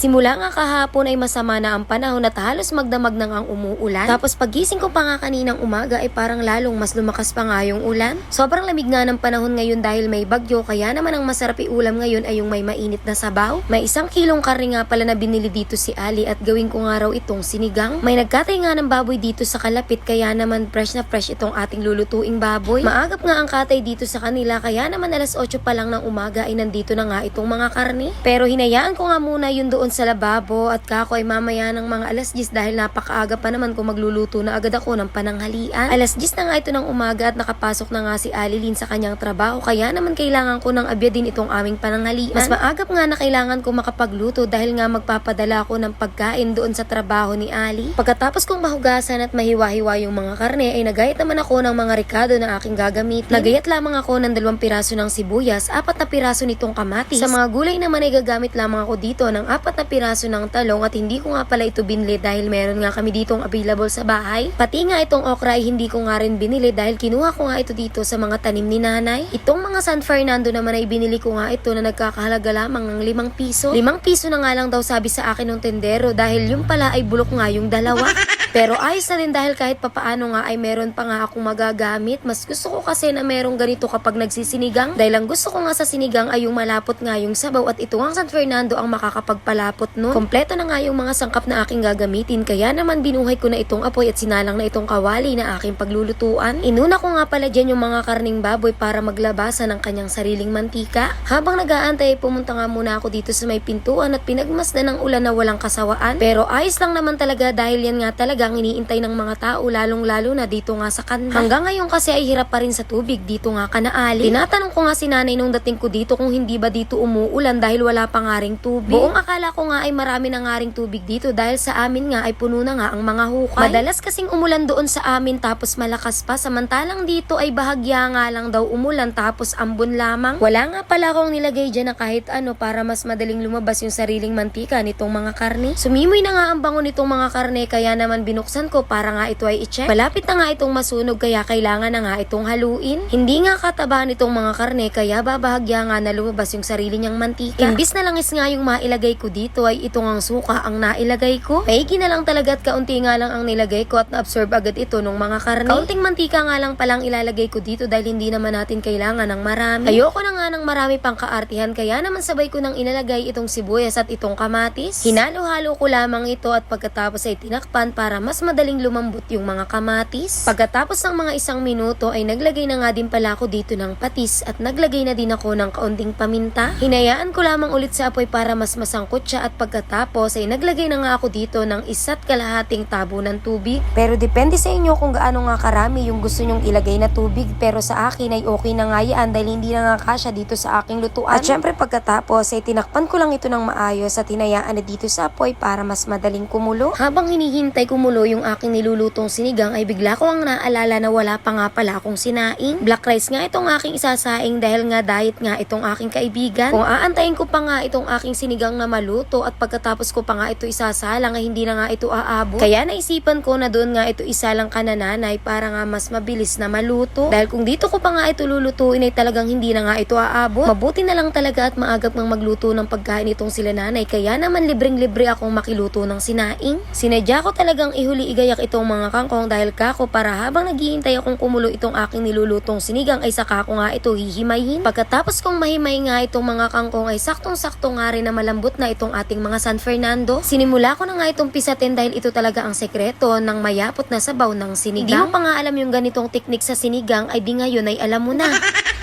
Simula nga kahapon ay masama na ang panahon at halos magdamag na ang umuulan. Tapos pagising ko pa nga kaninang umaga ay parang lalong mas lumakas pa nga yung ulan. Sobrang lamig nga ng panahon ngayon dahil may bagyo, kaya naman ang masarap iulam ngayon ay yung may mainit na sabaw. May 1 kilong karne nga pala na binili dito si Ali at gawin ko nga raw itong sinigang. May nagkatay nga ng baboy dito sa kalapit, kaya naman fresh na fresh itong ating lulutuing baboy. Maagap nga ang katay dito sa kanila, kaya naman alas 8 pa lang ng umaga ay nandito na nga itong mga karne. Pero hinayaan ko nga muna yun doon sa lababo at kako ay mamaya ng mga alas 10 dahil napakaaga pa naman kung magluluto na agad ako ng pananghalian. Alas 10 na nga ito ng umaga at nakapasok na nga si Alilin sa kanyang trabaho, kaya naman kailangan ko ng abya din itong aming pananghalian. Mas maagap nga na kailangan ko makapagluto dahil nga magpapadala ako ng pagkain doon sa trabaho ni Ali. Pagkatapos kong mahugasan at mahiwa-hiwa yung mga karne ay nagayat naman ako ng mga ricado na aking gagamitin. Nagayat lamang ako ng 2 piraso ng sibuyas, 4 na piraso nitong kamatis. Sa mga gulay naman ay gagamit lamang ako dito ng 4 na piraso ng talong at hindi ko nga pala ito binili dahil meron nga kami ditong available sa bahay. Pati nga itong okra ay hindi ko nga rin binili dahil kinuha ko nga ito dito sa mga tanim ni nanay. Itong mga San Fernando naman ay binili ko nga ito na nagkakahalaga lamang ng 5 piso. 5 piso na nga lang daw sabi sa akin ng tendero dahil yung pala ay bulok nga yung dalawa. Pero ayos na din dahil kahit papaano nga ay meron pa nga akong magagamit. Mas gusto ko kasi na merong ganito kapag nagsisinigang dahil ang gusto ko nga sa sinigang ay yung malapot nga yung sabaw at ito ang San Fernando ang makakapagpalapot nun. Kompleto na nga yung mga sangkap na aking gagamitin, kaya naman binuhay ko na itong apoy at sinalang na itong kawali na aking paglulutuan. Inuna ko nga pala dyan yung mga karning baboy para maglabasan ng kanyang sariling mantika. Habang nag-aantay pumunta nga muna ako dito sa may pintuan at pinagmasdan ng ulan na walang kasawaan. Pero ayos lang naman talaga dahil yan nga talaga ang iniintay ng mga tao, lalong-lalo na dito nga sa kanda. Hanggang ngayon kasi ay hirap pa rin sa tubig dito nga kanaali. Tinatanong ko nga si nanay nung dating ko dito kung hindi ba dito umuulan dahil wala pa nga ring tubig. Buong akala ko nga ay marami na nga ring tubig dito dahil sa amin nga ay puno na nga ang mga hukay. Madalas kasing umulan doon sa amin tapos malakas pa, samantalang dito ay bahagya nga lang daw umulan tapos ambon lamang. Wala nga pala akong nilagay dyan na kahit ano para mas madaling lumabas yung sariling mantika nitong mga karne. Sumimoy na nga ang bango nitong mga karne, kaya naman binuksan ko para nga ito ay i-check. Malapit na nga itong masunog kaya kailangan na nga itong haluin. Hindi nga kataba nitong mga karne kaya babahagya nga na lumabas yung sarili niyang mantika. Imbis na langis nga yung mailagay ko dito ay itong ang suka ang nailagay ko. Maigi na lang talaga at kaunti nga lang ang nilagay ko at na-absorb agad ito ng mga karne. Kaunting mantika nga lang palang ilalagay ko dito dahil hindi naman natin kailangan ng marami. Ayoko na nga ng marami pang kaartihan kaya naman sabay ko nang inalagay itong sibuyas at itong kamatis. Hinalo-halo ko lamang ito at pagkatapos ay tinakpan para mas madaling lumambot yung mga kamatis. Pagkatapos ng mga 1 minuto ay naglagay na nga din pala ako dito ng patis at naglagay na din ako ng kaunting paminta. Hinayaan ko lamang ulit sa apoy para mas masangkot siya at pagkatapos ay naglagay na nga ako dito ng 1.5 tabo ng tubig. Pero depende sa inyo kung gaano nga karami yung gusto nyong ilagay na tubig, pero sa akin ay okay na nga yan dahil hindi na nga kasya dito sa aking lutuan. At syempre pagkatapos ay tinakpan ko lang ito ng maayos at hinayaan na dito sa apoy para mas madaling kumulo. Habang hinihintay kumulo yung aking nilulutong sinigang ay bigla ko ang naalala na wala pa nga pala akong sinaing. Black rice nga itong aking isasaing dahil nga diet nga itong aking kaibigan. Kung aantayin ko pa nga itong aking sinigang na maluto at pagkatapos ko pa nga ito isasalang ay hindi na nga ito aabot. Kaya naisipan ko na doon nga ito isalang kanananay para nga mas mabilis na maluto. Dahil kung dito ko pa nga ito lulutuin ay talagang hindi na nga ito aabot. Mabuti na lang talaga at maagap ng magluto ng pagkain itong sila nanay, kaya naman libreng-libre akong makiluto ng sinaing. Sinadya ko talagang ihuli igayak itong mga kangkong dahil kako para habang naghihintay akong kumulo itong aking nilulutong sinigang ay saka ko nga ito hihimayin. Pagkatapos kong mahimay nga itong mga kangkong ay saktong-sakto nga rin na malambot na itong ating mga San Fernando. Sinimula ko na nga itong pisatin dahil ito talaga ang sekreto ng mayapot na sabaw ng sinigang. Hindi mo pa nga alam yung ganitong teknik sa sinigang ay di ngayon ay alam mo na.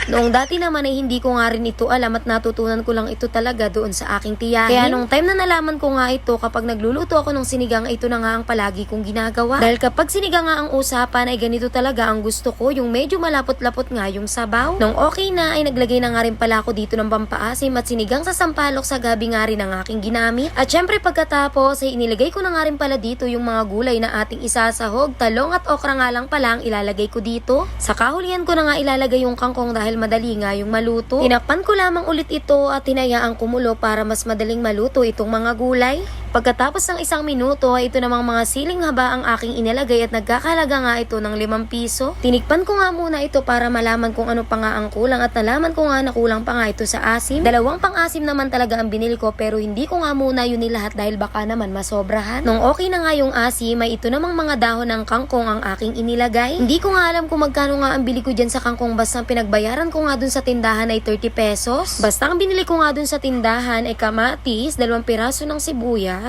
Noong dati naman ay hindi ko nga rin ito alam at natutunan ko lang ito talaga doon sa aking tiyahin. Kaya nung time na nalaman ko nga ito, kapag nagluluto ako ng sinigang, ito na nga ang palagi kong ginagawa. Dahil kapag sinigang nga ang usapan ay ganito talaga ang gusto ko, yung medyo malapot-lapot nga yung sabaw. Nung okay na ay naglagay na nga rin pala ako dito ng pampaasim at sinigang sa sampalok sa gabi nga rin ang aking ginamit. At syempre pagkatapos ay inilagay ko na nga rin pala dito yung mga gulay na ating isasahog. Talong at okra nga lang pala ang ilalagay ko dito. Sa kahulihan ko na nga ilalagay yung kangkong dahil madali nga yung maluto. Tinakpan ko lamang ulit ito at hinayaan kumulo para mas madaling maluto itong mga gulay. Pagkatapos ng 1 minuto ay ito namang mga siling haba ang aking inilagay at nagkakalaga nga ito ng 5 piso. Tinikpan ko nga muna ito para malaman kung ano pa nga ang kulang at nalaman ko nga na kulang pa nga ito sa asim. 2 pang-asim naman talaga ang binili ko pero hindi ko nga muna yun nilahat dahil baka naman masobrahan. Nung okay na nga yung asim ay ito namang mga dahon ng kangkong ang aking inilagay. Hindi ko nga alam kung magkano nga ang bili ko dyan sa kangkong basta pinagbayaran ko nga dun sa tindahan ay 30 pesos. Basta ang binili ko nga dun sa tindahan ay kamatis, 2 piraso ng sibuyas,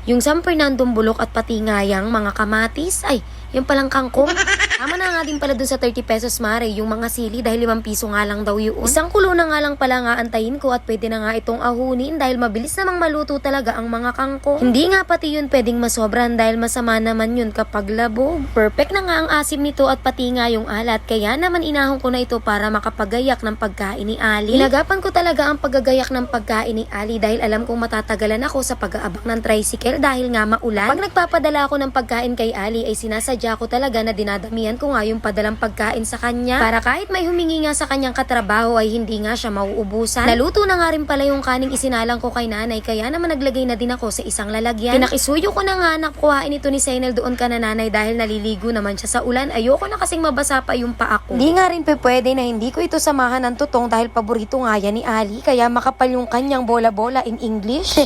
yung San Fernandong bulok at pati ngayang mga kamatis. Ay, yung palang kangkong. Tama na nga din pala dun sa 30 pesos mare, yung mga sili dahil 5 piso nga lang daw yun. Isang kulo na nga lang pala nga antayin ko at pwede na nga itong ahunin dahil mabilis namang maluto talaga ang mga kangkong. Hindi nga pati yun pwedeng masobran dahil masama naman yun kapag labog. Perfect na nga ang asim nito at pati nga yung alat kaya naman inahon ko na ito para makapagayak ng pagkain ni Ali. Inagapan ko talaga ang paggagayak ng pagkain ni Ali dahil alam kong matatagalan ako sa pag-aabang ng tricycle dahil nga maulan. Pag nagpapadala ako ng pagkain kay Ali ay sinasadya ko talaga na dinadamihan ko nga yung padalang pagkain sa kanya para kahit may humingi nga sa kanyang katrabaho ay hindi nga siya mauubusan. Naluto na nga rin pala yung kaning isinalang ko kay nanay kaya naman naglagay na din ako sa isang lalagyan. Pinakisuyo ko na nga na kuhain ito ni Sainel doon ka na nanay dahil naliligo naman siya sa ulan. Ayoko na kasing mabasa pa yung paa ko. Hindi nga rin pwede na hindi ko ito samahan ng tutong dahil paborito nga yan ni Ali kaya makapal yung kanyang bola-bola in English.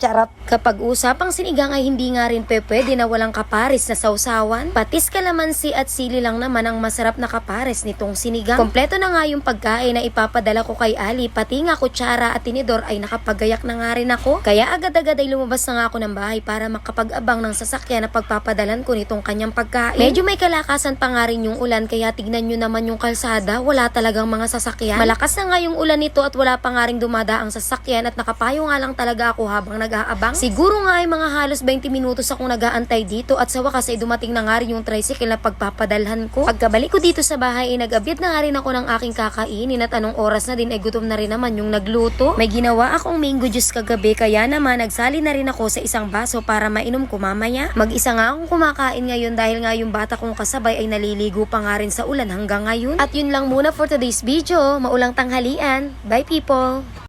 Charot. Kapag usapang sinigang ay hindi nga rin pwede na walang kapares na sausawan. Patis, kalamansi at sili lang naman ang masarap na kapares nitong sinigang. Kompleto na nga yung pagkain na ipapadala ko kay Ali. Pati nga kutsara at tinidor ay nakapagayak na nga rin ako. Kaya agad-agad ay lumabas na nga ako ng bahay para makapag-abang ng sasakyan na pagpapadalan ko nitong kanyang pagkain. Medyo may kalakasan pa nga rin yung ulan kaya tignan nyo naman yung kalsada. Wala talagang mga sasakyan. Malakas na nga yung ulan nito at wala pa nga rin dumadaang sasakyan at nakapayo nga lang talaga ako habang nag-aabang. Siguro nga ay mga halos 20 minutos akong nag-aantay dito at sa wakas ay dumating na nga rin yung tricycle na pagpapadalhan ko. Pagkabalik ko dito sa bahay ay nag-abyad na nga rin ako ng aking kakainin at anong oras na din ay gutom na rin naman yung nagluto. May ginawa akong mango juice kagabi kaya naman nagsali na rin ako sa isang baso para mainom ko mamaya. Mag-isa nga akong kumakain ngayon dahil nga yung bata kong kasabay ay naliligo pa nga rin sa ulan hanggang ngayon. At yun lang muna for today's video. Maulang tanghalian. Bye people!